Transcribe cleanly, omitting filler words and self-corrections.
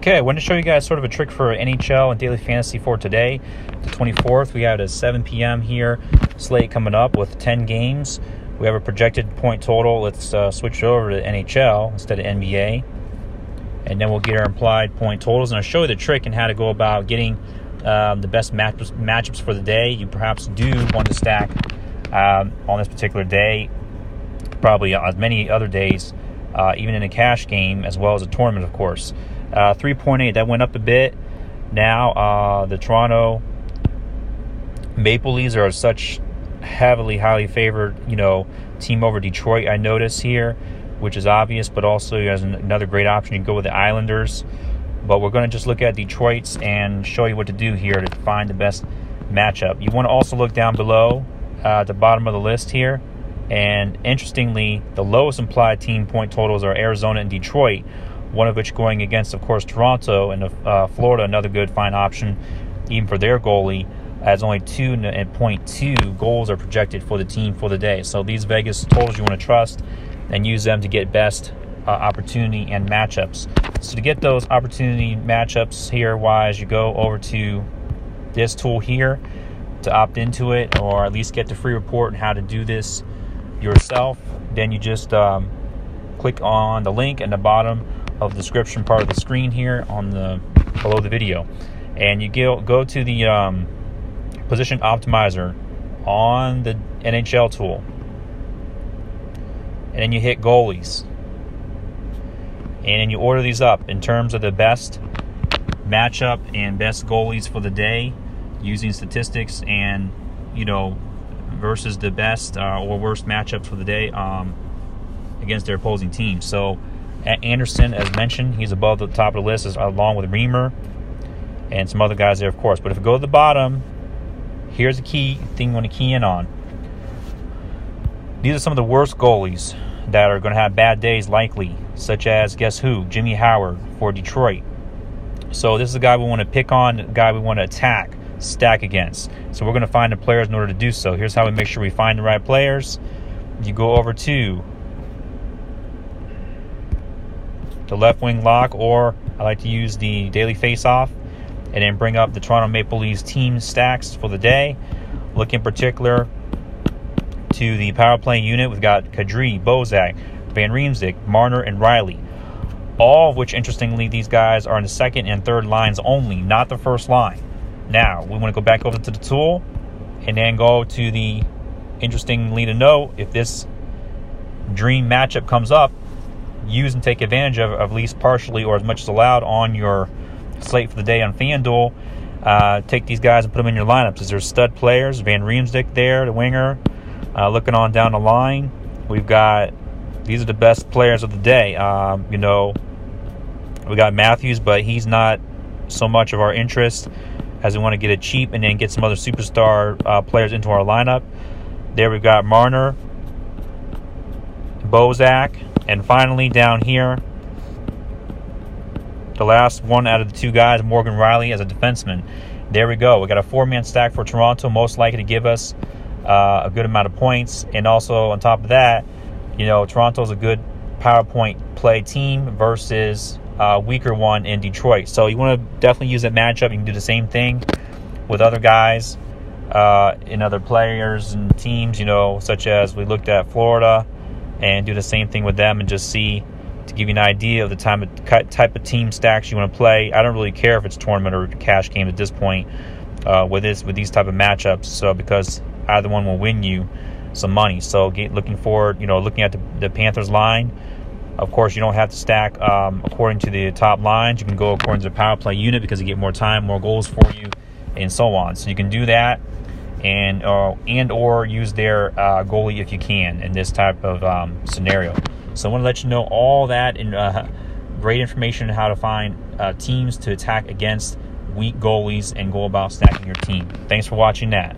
Okay, I want to show you guys sort of a trick for NHL and daily fantasy for today, the 24th. We have a 7 p.m. here slate coming up with 10 games. We have a projected point total. Let's switch over to NHL instead of NBA. And then we'll get our implied point totals. And I'll show you the trick and how to go about getting the best matchups for the day. You perhaps do want to stack on this particular day, probably as many other days, even in a cash game as well as a tournament, of course. 3.8, that went up a bit. Now the Toronto Maple Leafs are such highly favored, team over Detroit, I notice here, which is obvious, but also as another great option, you can go with the Islanders. But we're going to just look at Detroit's and show you what to do here to find the best matchup. You want to also look down below at the bottom of the list here. And interestingly, the lowest implied team point totals are Arizona and Detroit, one of which going against, of course, Toronto, and Florida, another good, fine option, even for their goalie, as only 2.2 goals are projected for the team for the day. So these Vegas totals you want to trust and use them to get best opportunity and matchups. So to get those opportunity matchups here wise, you go over to this tool here to opt into it, or at least get the free report on how to do this yourself. Then you just click on the link in the bottom of the description part of the screen here on the below the video, and you go to the position optimizer on the NHL tool, and then you hit goalies, and then you order these up in terms of the best matchup and best goalies for the day using statistics and versus the best or worst matchups for the day against their opposing team. So Anderson, as mentioned, he's above the top of the list, along with Reamer and some other guys there, of course. But if we go to the bottom, here's the key thing you want to key in on. These are some of the worst goalies that are going to have bad days likely, such as, guess who? Jimmy Howard for Detroit. So this is the guy we want to pick on, the guy we want to attack, stack against. So we're going to find the players in order to do so. Here's how we make sure we find the right players. You go over to the left wing lock, or I like to use the daily face-off, and then bring up the Toronto Maple Leafs team stacks for the day. Look in particular to the power play unit. We've got Kadri, Bozak, Van Riemsdyk, Marner, and Riley. All of which, interestingly, these guys are in the second and third lines only, not the first line. Now, we want to go back over to the tool and then go to the interestingly to note, if this dream matchup comes up, use and take advantage of at least partially or as much as allowed on your slate for the day on Fanduel. Take these guys and put them in your lineups. As there's stud players, Van Riemsdyk there, the winger. Looking on down the line, we've got, these are the best players of the day. We got Matthews, but he's not so much of our interest, as we want to get it cheap and then get some other superstar players into our lineup. There we've got Marner, Bozak, and finally down here, the last one out of the two guys, Morgan Riley as a defenseman. There we go. We got a 4-man stack for Toronto, most likely to give us a good amount of points. And also on top of that, Toronto's a good PowerPoint play team versus a weaker one in Detroit. So you want to definitely use that matchup. You can do the same thing with other guys in other players and teams, such as we looked at Florida, and do the same thing with them and just see, to give you an idea of the type of team stacks you want to play. I don't really care if it's tournament or cash game at this point with these type of matchups. So because either one will win you some money. So looking forward, looking at the Panthers line. Of course, you don't have to stack according to the top lines. You can go according to the power play unit because you get more time, more goals for you, and so on. So you can do that, and or use their goalie if you can in this type of scenario. So I want to let you know all that and great information on how to find teams to attack against weak goalies and go about stacking your team. Thanks for watching that.